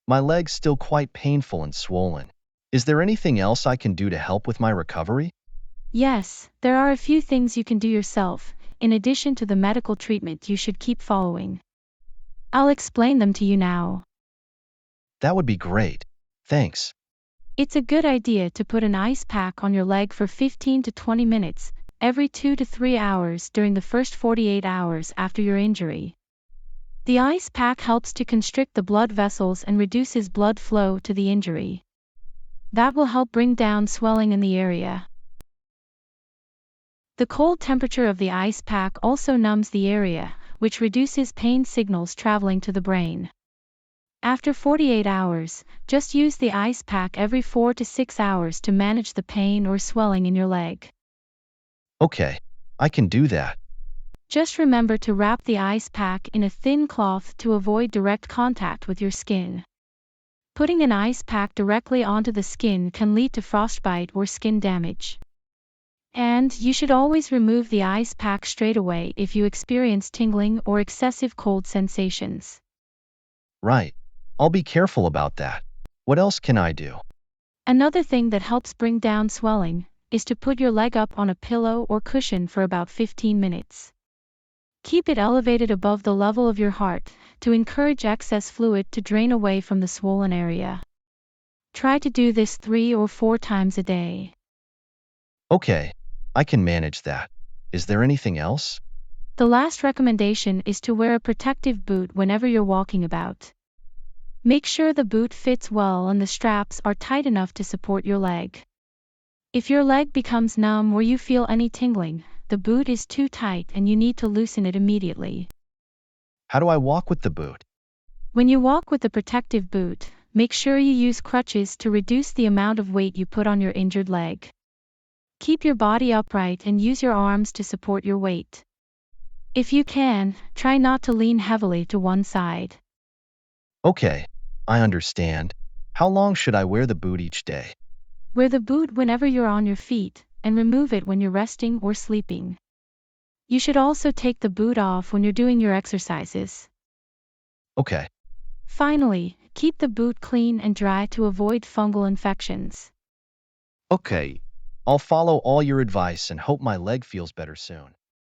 My leg's still quite painful and swollen. Is there anything else I can do to help with my recovery? Yes, there are a few things you can do yourself, in addition to the medical treatment you should keep following. I'll explain them to you now. That would be great. Thanks. It's a good idea to put an ice pack on your leg for 15 to 20 minutes, every 2 to 3 hours during the first 48 hours after your injury. The ice pack helps to constrict the blood vessels and reduces blood flow to the injury. That will help bring down swelling in the area. The cold temperature of the ice pack also numbs the area, which reduces pain signals traveling to the brain. After 48 hours, just use the ice pack every 4 to 6 hours to manage the pain or swelling in your leg. Okay, I can do that. Just remember to wrap the ice pack in a thin cloth to avoid direct contact with your skin. Putting an ice pack directly onto the skin can lead to frostbite or skin damage. And you should always remove the ice pack straight away if you experience tingling or excessive cold sensations. Right. I'll be careful about that. What else can I do? Another thing that helps bring down swelling is to put your leg up on a pillow or cushion for about 15 minutes. Keep it elevated above the level of your heart to encourage excess fluid to drain away from the swollen area. Try to do this 3 or 4 times a day. Okay, I can manage that. Is there anything else? The last recommendation is to wear a protective boot whenever you're walking about. Make sure the boot fits well and the straps are tight enough to support your leg. If your leg becomes numb or you feel any tingling, the boot is too tight and you need to loosen it immediately. How do I walk with the boot? When you walk with the protective boot, make sure you use crutches to reduce the amount of weight you put on your injured leg. Keep your body upright and use your arms to support your weight. If you can, try not to lean heavily to one side. Okay, I understand. How long should I wear the boot each day? Wear the boot whenever you're on your feet, and remove it when you're resting or sleeping. You should also take the boot off when you're doing your exercises. Okay, Finally, keep the boot clean and dry to avoid fungal infections. okay. I'll follow all your advice and hope my leg feels better soon.